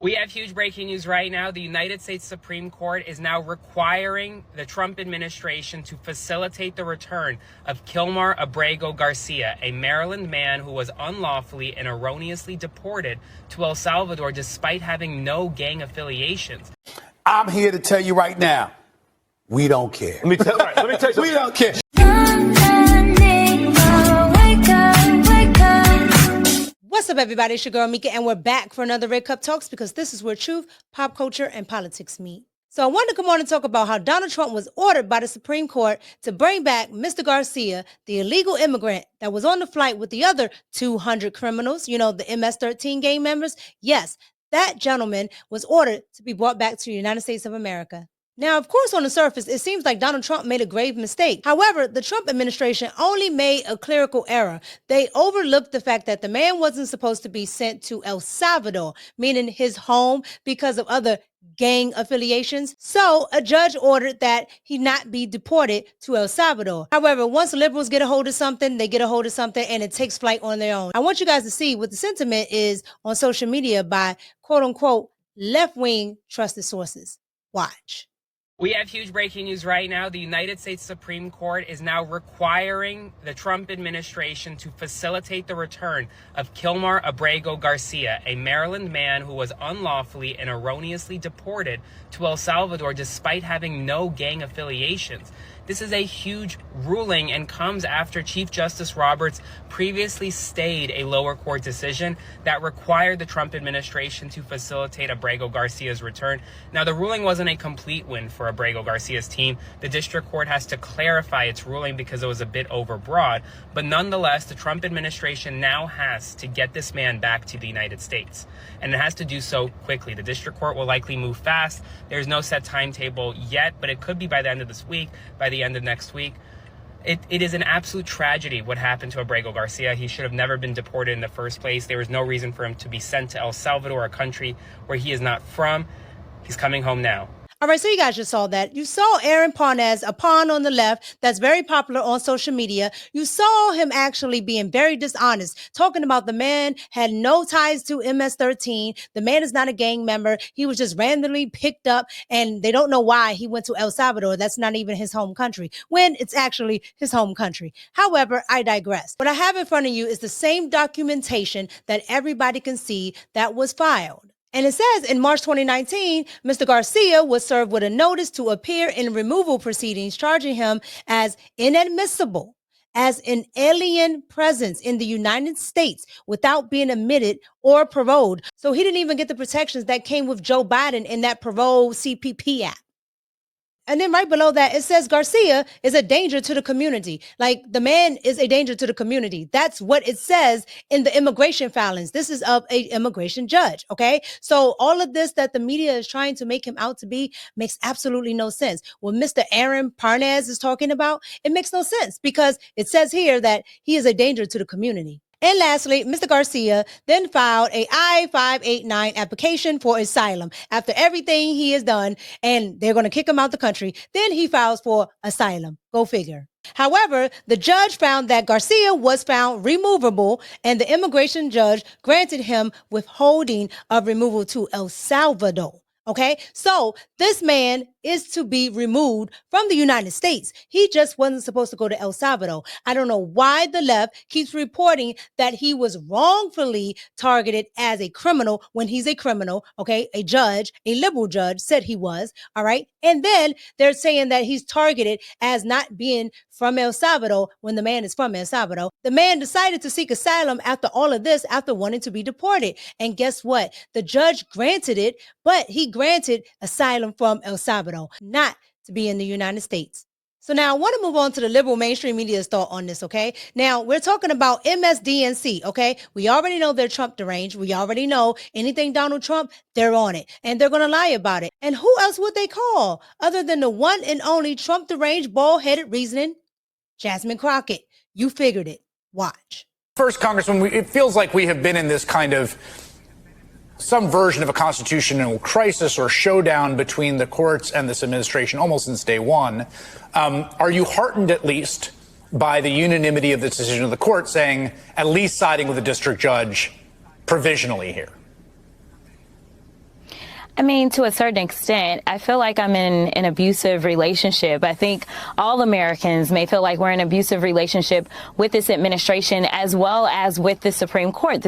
We have huge breaking news right now. The United States Supreme Court is now requiring the Trump administration to facilitate the return of Kilmar Abrego Garcia, a Maryland man who was unlawfully and erroneously deported to El Salvador despite having no gang affiliations. I'm here to tell you right now, we don't care. Let me tell you something. We don't care. What's up, everybody? It's your girl, Mika, and we're back for another Red Cup Talks because this is where truth, pop culture, and politics meet. So I wanted to come on and talk about how Donald Trump was ordered by the Supreme Court to bring back Mr. Garcia, the illegal immigrant that was on the flight with the other 200 criminals, the MS-13 gang members. Yes, that gentleman was ordered to be brought back to the United States of America. Now, of course, on the surface, it seems like Donald Trump made a grave mistake. However, the Trump administration only made a clerical error. They overlooked the fact that the man wasn't supposed to be sent to El Salvador, meaning his home, because of other gang affiliations. So a judge ordered that he not be deported to El Salvador. However, once liberals get a hold of something, they get a hold of something and it takes flight on their own. I want you guys to see what the sentiment is on social media by quote unquote left-wing trusted sources. Watch. We have huge breaking news right now. The United States Supreme Court is now requiring the Trump administration to facilitate the return of Kilmar Abrego Garcia, a Maryland man who was unlawfully and erroneously deported to El Salvador despite having no gang affiliations. This is a huge ruling and comes after Chief Justice Roberts previously stayed a lower court decision that required the Trump administration to facilitate Abrego Garcia's return. Now, the ruling wasn't a complete win for Abrego Garcia's team. The district court has to clarify its ruling because it was a bit overbroad. But nonetheless, the Trump administration now has to get this man back to the United States. And it has to do so quickly. The district court will likely move fast. There's no set timetable yet, but it could be by the end of this week, by the end of next week. It is an absolute tragedy what happened to Abrego Garcia. He should have never been deported in the first place. There was no reason for him to be sent to El Salvador, a country where he is not from. He's coming home now. All right, so you guys just saw that. You saw Aaron Parnas, a pawn on the left that's very popular on social media. You saw him actually being very dishonest, talking about the man had no ties to MS-13. The man is not a gang member. He was just randomly picked up, and they don't know why he went to El Salvador. That's not even his home country, when it's actually his home country. However, I digress. What I have in front of you is the same documentation that everybody can see that was filed. And it says in March 2019, Mr. Garcia was served with a notice to appear in removal proceedings, charging him as inadmissible as an alien presence in the United States without being admitted or paroled. So he didn't even get the protections that came with Joe Biden in that parole CPP act. And then right below that, it says Garcia is a danger to the community. Like, the man is a danger to the community. That's what it says in the immigration filings. This is of an immigration judge, okay? So all of this that the media is trying to make him out to be makes absolutely no sense. What Mr. Aaron Parnas is talking about, it makes no sense because it says here that he is a danger to the community. And lastly, Mr. Garcia then filed a I-589 application for asylum. After everything he has done, and they're going to kick him out the country, then he files for asylum. Go figure. However, the judge found that Garcia was found removable, and the immigration judge granted him withholding of removal to El Salvador. Okay, so this man is to be removed from the United States. He just wasn't supposed to go to El Salvador. I don't know why the left keeps reporting that he was wrongfully targeted as a criminal when he's a criminal. Okay, a judge, a liberal judge said he was. All right. And then they're saying that he's targeted as not being from El Salvador when the man is from El Salvador. The man decided to seek asylum after all of this, after wanting to be deported. And guess what? The judge granted it, but he granted asylum from El Salvador, not to be in the United States. So now I want to move on to the liberal mainstream media's thought on this, okay? Now, we're talking about MSDNC, okay? We already know they're Trump deranged. We already know anything Donald Trump, they're on it. And they're going to lie about it. And who else would they call other than the one and only Trump deranged, bald-headed reasoning? Jasmine Crockett. You figured it. Watch. First, Congressman, it feels like we have been in this kind of some version of a constitutional crisis or showdown between the courts and this administration almost since day one. Are you heartened, at least, by the unanimity of the decision of the court saying at least siding with the district judge provisionally here? I mean, to a certain extent, I feel like I'm in an abusive relationship. I think all Americans may feel like we're in an abusive relationship with this administration as well as with the Supreme Court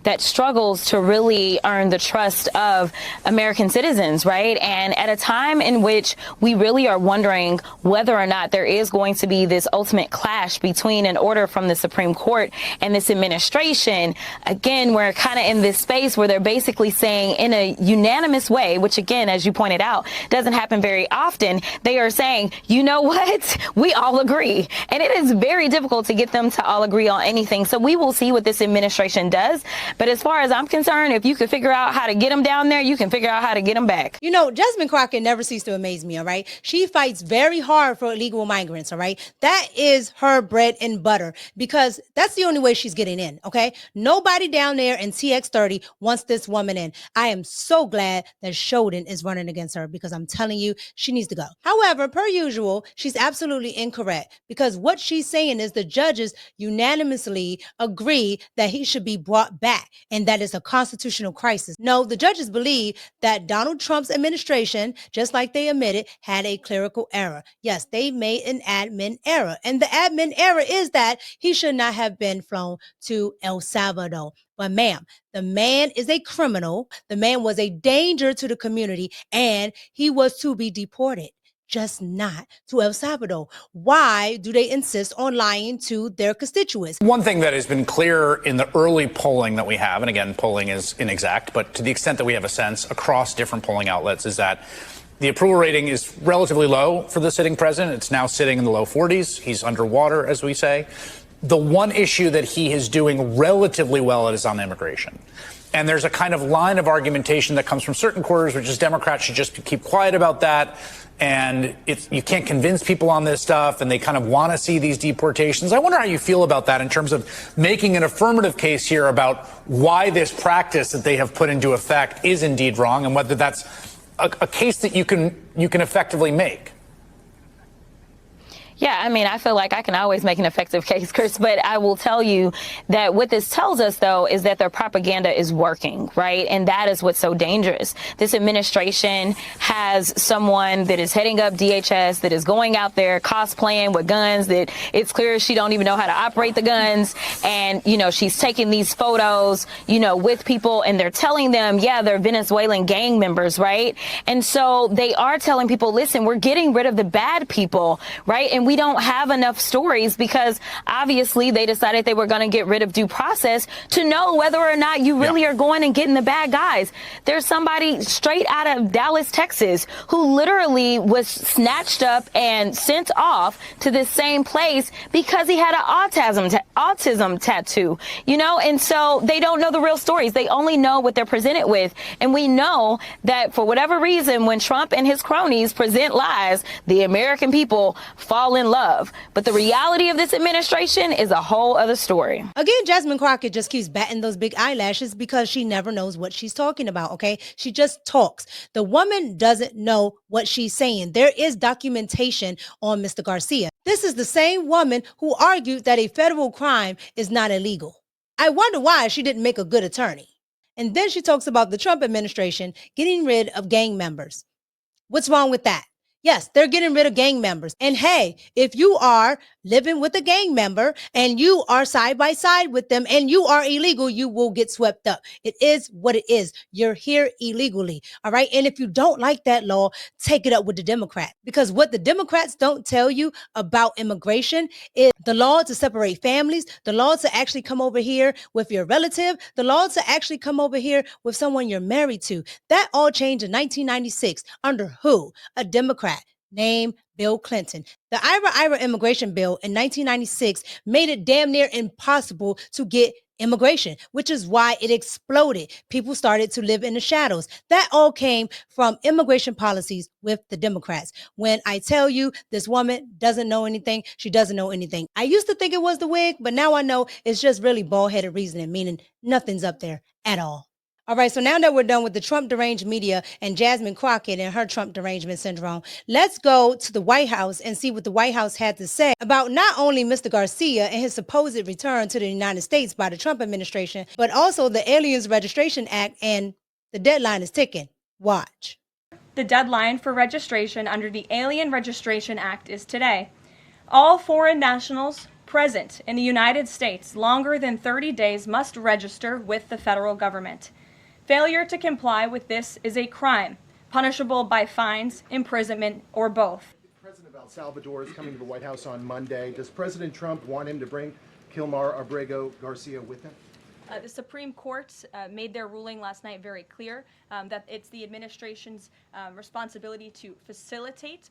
that struggles to really earn the trust of American citizens, right? And at a time in which we really are wondering whether or not there is going to be this ultimate clash between an order from the Supreme Court and this administration, again, we're kind of in this space where they're basically saying in a unanimous way, which again, as you pointed out, doesn't happen very often. They are saying, you know what? We all agree. And it is very difficult to get them to all agree on anything. So we will see what this administration does. But as far as I'm concerned, if you could figure out how to get them down there, you can figure out how to get them back. You know, Jasmine Crockett never ceases to amaze me, all right? She fights very hard for illegal migrants, all right? That is her bread and butter because that's the only way she's getting in, okay? Nobody down there in TX30 wants this woman in. I am so glad that Shoden is running against her because I'm telling you, she needs to go. However, per usual, she's absolutely incorrect because what she's saying is the judges unanimously agree that he should be brought back and that is a constitutional crisis. No, the judges believe that Donald Trump's administration, just like they admitted, had a clerical error. Yes, they made an admin error. And the admin error is that he should not have been flown to El Salvador. But ma'am, the man is a criminal. The man was a danger to the community and he was to be deported, just not to El Salvador. Why do they insist on lying to their constituents? One thing that has been clear in the early polling that we have, and again, polling is inexact, but to the extent that we have a sense across different polling outlets, is that the approval rating is relatively low for the sitting president. It's now sitting in the low 40s. He's underwater, as we say. The one issue that he is doing relatively well at is on immigration. And there's a kind of line of argumentation that comes from certain quarters, which is Democrats should just keep quiet about that. And you can't convince people on this stuff, and they kind of want to see these deportations. I wonder how you feel about that in terms of making an affirmative case here about why this practice that they have put into effect is indeed wrong, and whether that's a case that you can effectively make. Yeah, I mean, I feel like I can always make an effective case, Chris, but I will tell you that what this tells us, though, is that their propaganda is working, right? And that is what's so dangerous. This administration has someone that is heading up DHS that is going out there cosplaying with guns that it's clear she don't even know how to operate the guns. And, you know, she's taking these photos, you know, with people and they're telling them, yeah, they're Venezuelan gang members, right? And so they are telling people, listen, we're getting rid of the bad people, right? And we don't have enough stories because obviously they decided they were going to get rid of due process to know whether or not you really are going and getting the bad guys. There's somebody straight out of Dallas, Texas, who literally was snatched up and sent off to this same place because he had an autism tattoo, you know, and so they don't know the real stories. They only know what they're presented with. And we know that for whatever reason, when Trump and his cronies present lies, the American people fall in love. But the reality of this administration is a whole other story. Again, Jasmine Crockett just keeps batting those big eyelashes because she never knows what she's talking about, okay? She just talks. The woman doesn't know what she's saying. There is documentation on Mr. Garcia. This is the same woman who argued that a federal crime is not illegal. I wonder why she didn't make a good attorney. And then she talks about the Trump administration getting rid of gang members. What's wrong with that? Yes, they're getting rid of gang members. And hey, if you are living with a gang member and you are side by side with them and you are illegal, you will get swept up. It is what it is. You're here illegally. All right. And if you don't like that law, take it up with the Democrats, because what the Democrats don't tell you about immigration is the law to separate families, the law to actually come over here with your relative, the law to actually come over here with someone you're married to. That all changed in 1996 under who? A Democrat named Bill Clinton. The IRA immigration bill in 1996 made it damn near impossible to get immigration, which is why it exploded. People started to live in the shadows. That all came from immigration policies with the Democrats. When I tell you this woman doesn't know anything, she doesn't know anything. I used to think it was the wig, but now I know it's just really bald-headed reasoning, meaning nothing's up there at all. All right, so now that we're done with the Trump deranged media and Jasmine Crockett and her Trump derangement syndrome, let's go to the White House and see what the White House had to say about not only Mr. Garcia and his supposed return to the United States by the Trump administration, but also the Aliens Registration Act, and the deadline is ticking. Watch. The deadline for registration under the Alien Registration Act is today. All foreign nationals present in the United States longer than 30 days must register with the federal government. Failure to comply with this is a crime, punishable by fines, imprisonment, or both. The president of El Salvador is coming to the White House on Monday. Does President Trump want him to bring Kilmar Abrego Garcia with him? The Supreme Court made their ruling last night very clear that it's the administration's responsibility to facilitate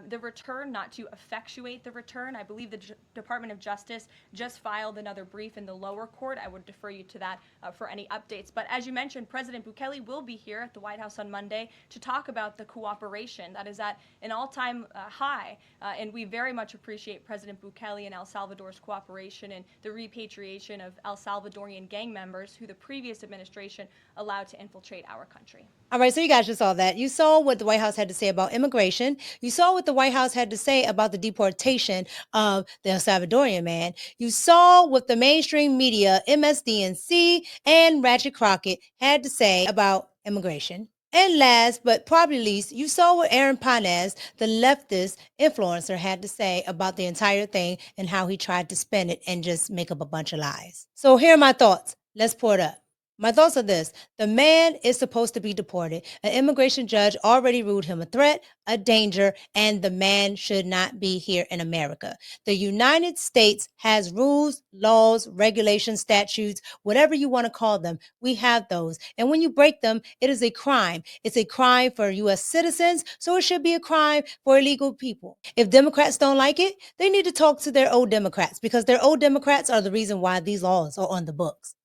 the return, not to effectuate the return. I believe the Department of Justice just filed another brief in the lower court. I would defer you to that for any updates. But as you mentioned, President Bukele will be here at the White House on Monday to talk about the cooperation that is at an all-time high. And we very much appreciate President Bukele and El Salvador's cooperation and the repatriation of El Salvadorian gang members who the previous administration allowed to infiltrate our country. All right, so you guys just saw that. You saw what the White House had to say about immigration. You saw what the White House had to say about the deportation of the El Salvadorian man. You saw what the mainstream media, MSDNC, and Ratchet Crockett had to say about immigration. And last, but probably least, you saw what Aaron Panez, the leftist influencer, had to say about the entire thing and how he tried to spin it and just make up a bunch of lies. So here are my thoughts. Let's pour it up. My thoughts are this. The man is supposed to be deported. An immigration judge already ruled him a threat, a danger, and the man should not be here in America. The United States has rules, laws, regulations, statutes, whatever you want to call them. We have those. And when you break them, it is a crime. It's a crime for U.S. citizens, so it should be a crime for illegal people. If Democrats don't like it, they need to talk to their old Democrats, because their old Democrats are the reason why these laws are on the books.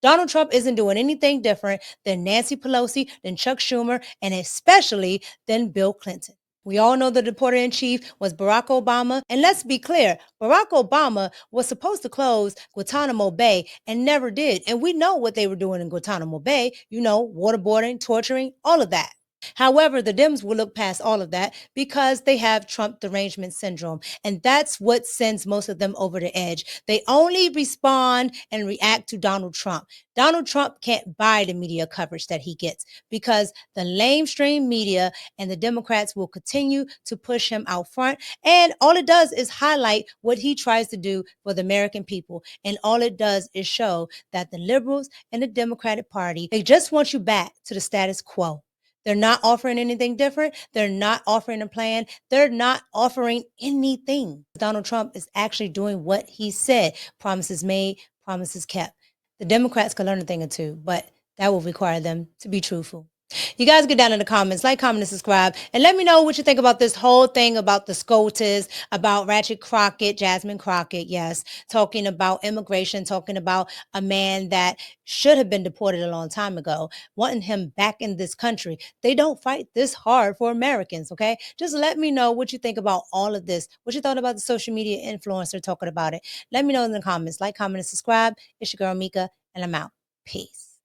Donald Trump isn't doing anything different than Nancy Pelosi, than Chuck Schumer, and especially than Bill Clinton. We all know the deporter-in-chief was Barack Obama. And let's be clear, Barack Obama was supposed to close Guantanamo Bay and never did. And we know what they were doing in Guantanamo Bay. You know, waterboarding, torturing, all of that. However, the Dems will look past all of that because they have Trump derangement syndrome. And that's what sends most of them over the edge. They only respond and react to Donald Trump. Donald Trump can't buy the media coverage that he gets because the lamestream media and the Democrats will continue to push him out front. And all it does is highlight what he tries to do for the American people. And all it does is show that the liberals and the Democratic Party, they just want you back to the status quo. They're not offering anything different. They're not offering a plan. They're not offering anything. Donald Trump is actually doing what he said. Promises made, promises kept. The Democrats can learn a thing or two, but that will require them to be truthful. You guys get down in the comments, like, comment, and subscribe, and let me know what you think about this whole thing about the SCOTUS, about Ratchet Crockett, Jasmine Crockett, yes, talking about immigration, talking about a man that should have been deported a long time ago, wanting him back in this country. They don't fight this hard for Americans, okay? Just let me know what you think about all of this, what you thought about the social media influencer talking about it. Let me know in the comments, like, comment, and subscribe. It's your girl, Mika, and I'm out. Peace.